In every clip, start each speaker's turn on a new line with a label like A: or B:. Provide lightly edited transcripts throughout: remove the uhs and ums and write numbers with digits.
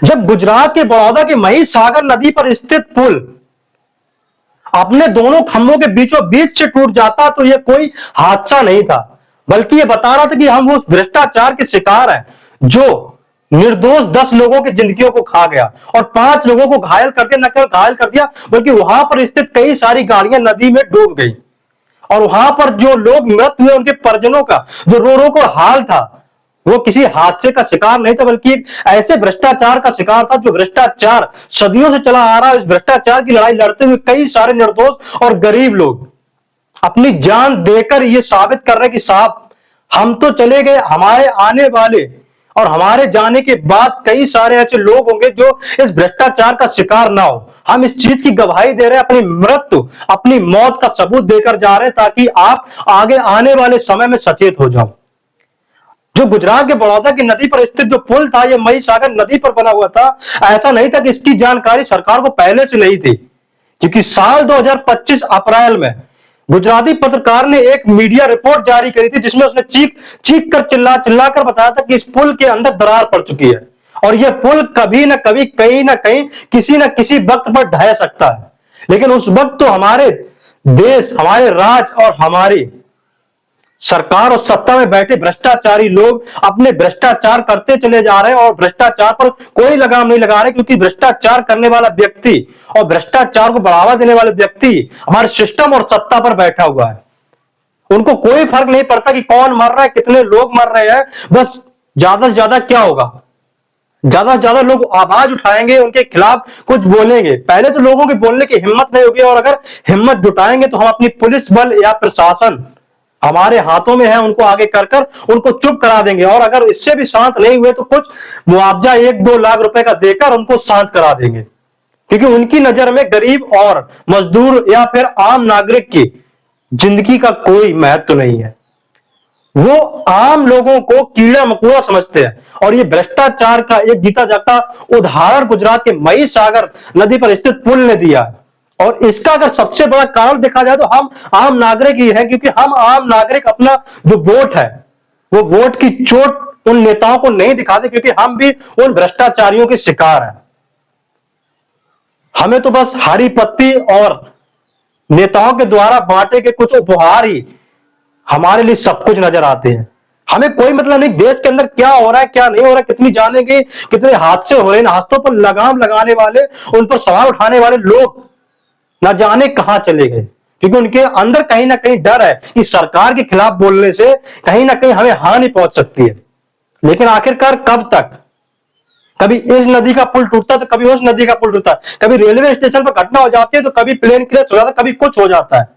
A: जब गुजरात के बड़ौदा के महिसागर नदी पर स्थित पुल अपने दोनों खंभों के बीचों बीच से टूट जाता तो यह कोई हादसा नहीं था, बल्कि यह बता रहा था कि हम उस भ्रष्टाचार के शिकार हैं जो निर्दोष 10 लोगों की जिंदगियों को खा गया और 5 लोगों को घायल कर दिया। न केवल घायल कर दिया बल्कि वहां पर स्थित कई सारी गाड़ियां नदी में डूब गई और वहां पर जो लोग मृत हुए उनके परिजनों का जो रो रो को हाल था वो किसी हादसे का शिकार नहीं था, बल्कि एक ऐसे भ्रष्टाचार का शिकार था जो भ्रष्टाचार सदियों से चला आ रहा है। इस भ्रष्टाचार की लड़ाई लड़ते हुए कई सारे निर्दोष और गरीब लोग अपनी जान देकर ये साबित कर रहे हैं कि साहब हम तो चले गए, हमारे आने वाले और हमारे जाने के बाद कई सारे ऐसे लोग होंगे जो इस भ्रष्टाचार का शिकार ना हो। हम इस चीज की गवाही दे रहे हैं, अपनी मृत्यु अपनी मौत का सबूत देकर जा रहे हैं ताकि आप आगे आने वाले समय में सचेत हो जाओ। जो गुजरात के बड़ौदा की नदी पर स्थित जो पुल था, यह महिसागर नदी पर बना हुआ था। ऐसा नहीं था कि इसकी जानकारी सरकार को पहले से नहीं थी, क्योंकि साल 2025 अप्रैल में गुजराती पत्रकार ने एक मीडिया रिपोर्ट जारी करी थी जिसमें उसने चीख कर चिल्ला कर बताया था कि इस पुल के अंदर दरार पड़ चुकी है और यह पुल कभी ना कभी कहीं ना कहीं किसी ना किसी वक्त पर ढह सकता है। लेकिन उस वक्त तो हमारे देश, हमारे राज्य और हमारी सरकार और सत्ता में बैठे भ्रष्टाचारी लोग अपने भ्रष्टाचार करते चले जा रहे हैं और भ्रष्टाचार पर कोई लगाम नहीं लगा रहे, क्योंकि भ्रष्टाचार करने वाला व्यक्ति और भ्रष्टाचार को बढ़ावा देने वाले व्यक्ति हमारे सिस्टम और सत्ता पर बैठा हुआ है। उनको कोई फर्क नहीं पड़ता कि कौन मर रहा है, कितने लोग मर रहे हैं, बस ज्यादा से ज्यादा क्या होगा, ज्यादा से ज्यादा लोग आवाज उठाएंगे, उनके खिलाफ कुछ बोलेंगे। पहले तो लोगों के बोलने की हिम्मत नहीं होगी और अगर हिम्मत जुटाएंगे तो हम अपनी पुलिस बल या प्रशासन हमारे हाथों में है, उनको आगे कर उनको चुप करा देंगे और अगर इससे भी शांत नहीं हुए तो कुछ मुआवजा 1-2 लाख रुपए का देकर उनको शांत करा देंगे, क्योंकि उनकी नजर में गरीब और मजदूर या फिर आम नागरिक की जिंदगी का कोई महत्व नहीं है। वो आम लोगों को कीड़ा मकोड़ा समझते हैं और ये भ्रष्टाचार का एक जीता जागता उदाहरण गुजरात के महिसागर नदी पर स्थित पुल ने दिया है। और इसका अगर सबसे बड़ा कारण देखा जाए तो हम आम नागरिक ही हैं, क्योंकि हम आम नागरिक अपना जो वोट है वो वोट की चोट उन नेताओं को नहीं दिखाते, क्योंकि हम भी उन भ्रष्टाचारियों के शिकार हैं। हमें तो बस हरी पत्ती और नेताओं के द्वारा बांटे के कुछ उपहार ही हमारे लिए सब कुछ नजर आते हैं। हमें कोई मतलब नहीं देश के अंदर क्या हो रहा है क्या नहीं हो रहा है, कितनी जाने के कितने हादसे हो रहे हैं। हादसों पर लगाम लगाने वाले, उन पर सवाल उठाने वाले लोग ना जाने कहां चले गए, क्योंकि उनके अंदर कहीं ना कहीं डर है कि सरकार के खिलाफ बोलने से कहीं ना कहीं हमें हानि पहुंच सकती है। लेकिन आखिरकार कब तक? कभी इस नदी का पुल टूटता तो कभी उस नदी का पुल टूटता, कभी रेलवे स्टेशन पर घटना हो जाती है तो कभी प्लेन क्रैश हो जाता है, कभी कुछ हो जाता है।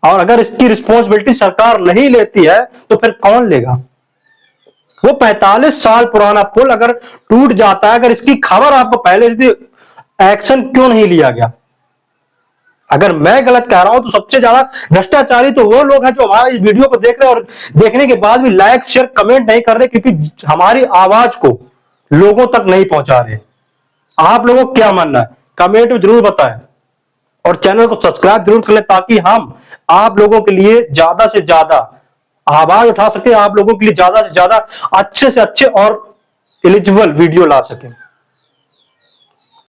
A: और अगर इसकी रिस्पॉन्सिबिलिटी सरकार नहीं लेती है तो फिर कौन लेगा? वो 45 साल पुराना पुल अगर टूट जाता है, अगर इसकी खबर आपको पहले से एक्शन क्यों नहीं लिया गया? अगर मैं गलत कह रहा हूं तो सबसे ज्यादा भ्रष्टाचारी तो वो लोग हैं जो हमारे इस वीडियो को देख रहे हैं और देखने के बाद भी लाइक शेयर कमेंट नहीं कर रहे, क्योंकि हमारी आवाज को लोगों तक नहीं पहुंचा रहे। आप लोगों को क्या मानना है कमेंट में जरूर बताएं और चैनल को सब्सक्राइब जरूर कर लें ताकि हम आप लोगों के लिए ज्यादा से ज्यादा आवाज उठा सके, आप लोगों के लिए ज्यादा से ज्यादा अच्छे से अच्छे और एलिजिबल वीडियो ला सकें।